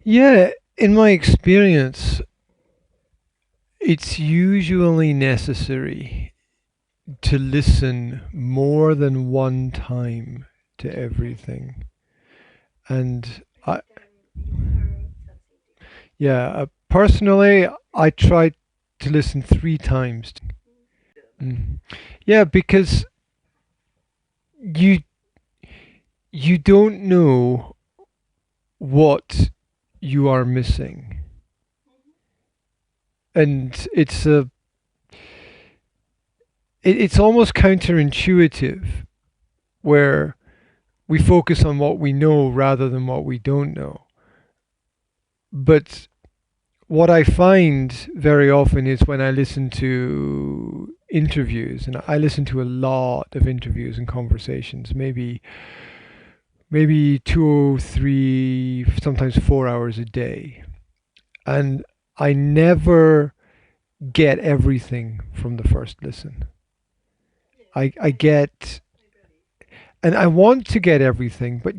Yeah, in my experience, it's usually necessary to listen more than one time to everything. And I, yeah, personally, I try to listen 3 times. Mm. Yeah, because you you don't know what you are missing, and it's almost counterintuitive where we focus on what we know rather than what we don't know. But what I find very often is when I listen to interviews, and I listen to a lot of interviews and conversations, maybe 2 or 3, sometimes 4 hours a day, and I never get everything from the first listen. I get, and I want to get everything, but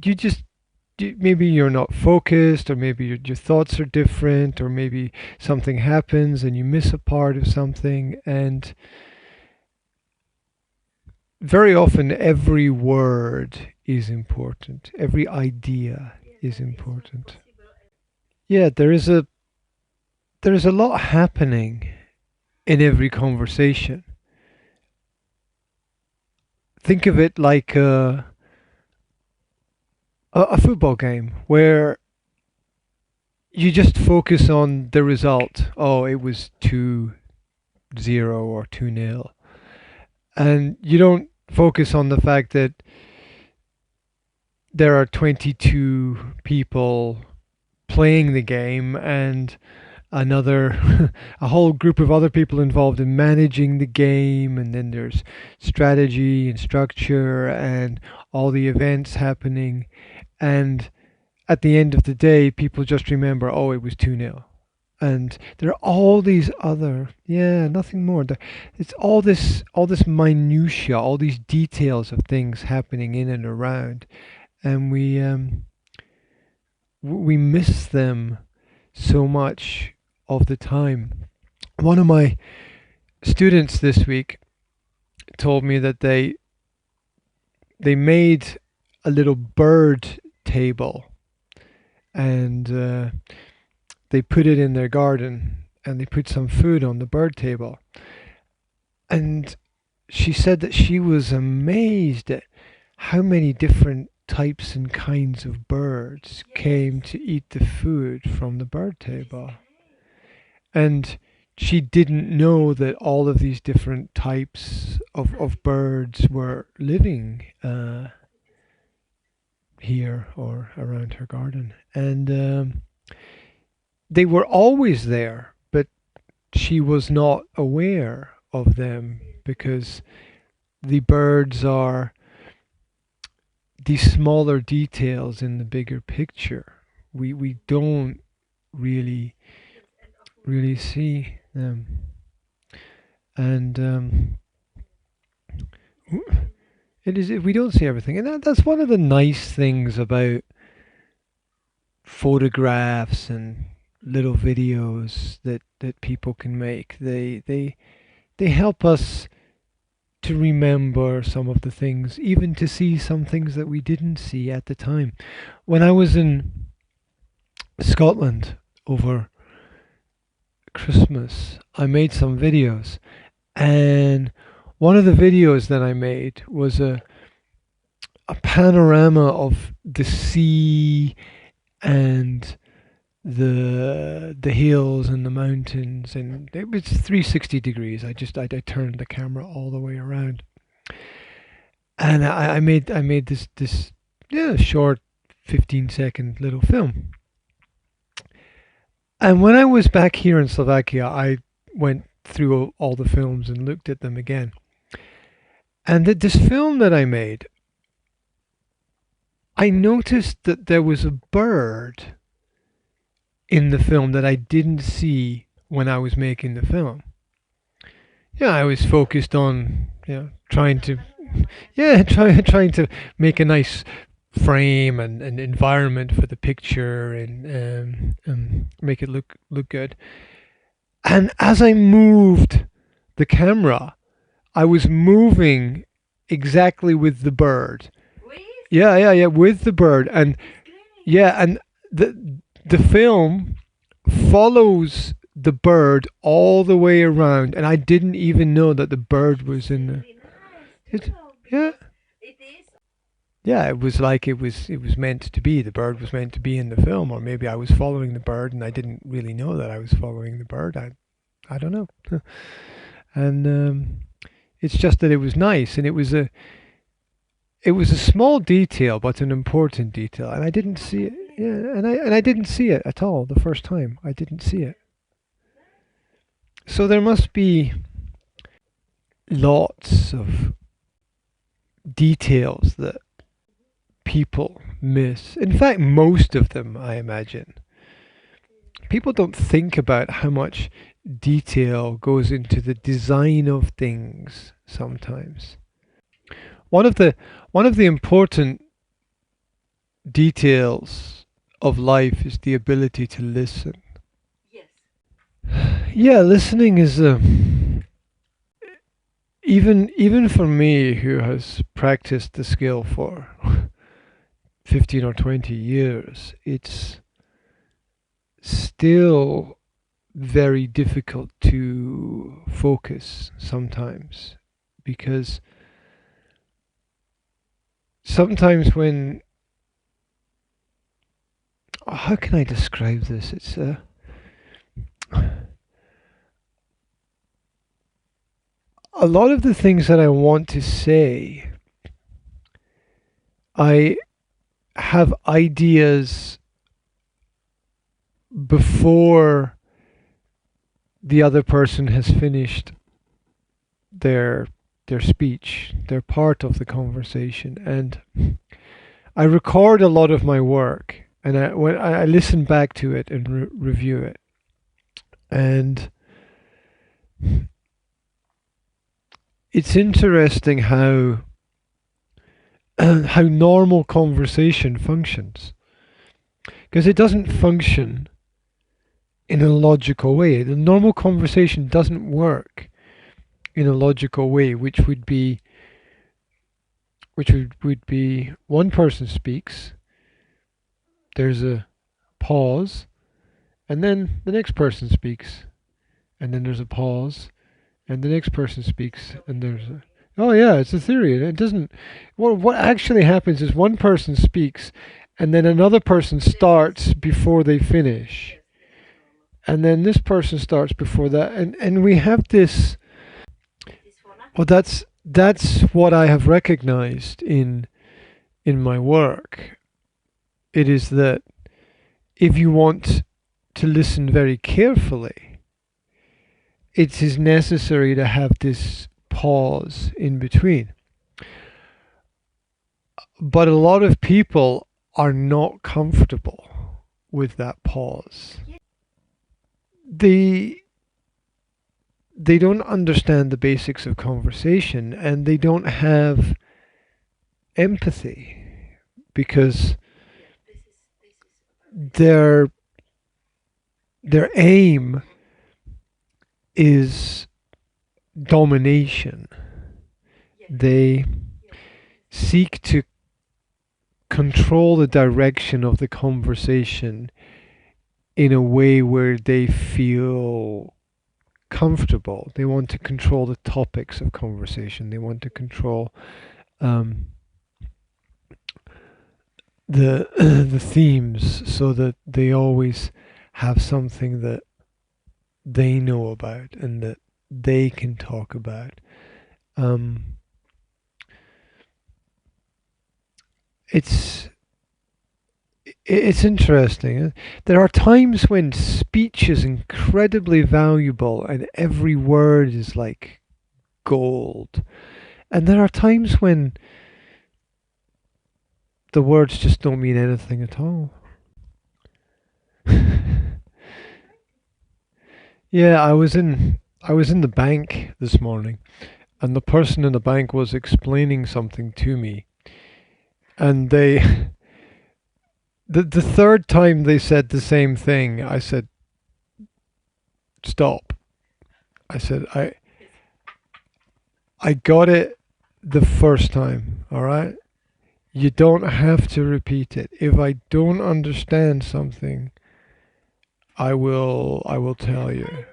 maybe you're not focused, or maybe your thoughts are different, or maybe something happens and you miss a part of something. And very often, every word is important, every idea is important. Yeah, there is a lot happening in every conversation. Think of it like a football game where you just focus on the result. Oh, it was 2-0 or 2-0. And you don't focus on the fact that there are 22 people playing the game, and another a whole group of other people involved in managing the game, and then there's strategy and structure and all the events happening. And at the end of the day, people just remember, oh, it was 2-0. And there are all these other, yeah, nothing more. It's all this minutia, all these details of things happening in and around, and we miss them so much of the time. One of my students this week told me that they made a little bird table, and they put it in their garden, and they put some food on the bird table. And she said that she was amazed at how many different types and kinds of birds came to eat the food from the bird table. And she didn't know that all of these different types of birds were living here or around her garden. And they were always there, but she was not aware of them because the birds are these smaller details in the bigger picture. We don't really see them, and it is we don't see everything, and that's one of the nice things about photographs and little videos that people can make. They help us to remember some of the things, even to see some things that we didn't see at the time. When I was in Scotland over Christmas, I made some videos, and one of the videos that I made was a panorama of the sea and the hills and the mountains, and it was 360 degrees. I turned the camera all the way around, and I made this yeah, short 15-second little film. And when I was back here in Slovakia, I went through all the films and looked at them again. And this film that I made, I noticed that there was a bird in the film that I didn't see when I was making the film. Yeah, I was focused on trying to trying to make a nice frame and environment for the picture, and make it look good. And as I moved the camera, I was moving exactly with the bird. Yeah, with the bird, and yeah, and the film follows the bird all the way around, and I didn't even know that the bird was in the. It, yeah. Yeah, it was like it was meant to be. The bird was meant to be in the film, or maybe I was following the bird and I didn't really know that I was following the bird. I don't know. And it's just that it was nice, and it was a small detail, but an important detail, and I didn't see it. Yeah, and I didn't see it at all the first time. I didn't see it. So there must be lots of details that people miss. In fact, most of them, I imagine. People don't think about how much detail goes into the design of things sometimes. One of the important details of life is the ability to listen. Yeah, listening is even for me, who has practiced the skill for 15 or 20 years, it's still very difficult to focus sometimes, because sometimes when, how can I describe this? It's a lot of the things that I want to say, I have ideas before the other person has finished their speech, their part of the conversation, and I record a lot of my work, and when I listen back to it and review it, and it's interesting how how normal conversation functions, because it doesn't function in a logical way. The normal conversation doesn't work in a logical way, which would be one person speaks, there's a pause, and then the next person speaks, and then there's a pause, and the next person speaks, and there's a, oh yeah, it's a theory. It doesn't. What actually happens is one person speaks, and then another person starts before they finish, and then this person starts before that, and we have this. Well, that's what I have recognized in my work. It is that if you want to listen very carefully, it is necessary to have this pause in between. But a lot of people are not comfortable with that pause. They don't understand the basics of conversation, and they don't have empathy, because their aim is domination. They seek to control the direction of the conversation in a way where they feel comfortable. They want to control the topics of conversation. They want to control the themes, so that they always have something that they know about and that they can talk about. It's interesting. There are times when speech is incredibly valuable and every word is like gold, and there are times when the words just don't mean anything at all. Yeah, I was in the bank this morning, and the person in the bank was explaining something to me, And they the third time they said the same thing, I said, stop. I said, I got it the first time, all right? You don't have to repeat it. If I don't understand something, I will tell you.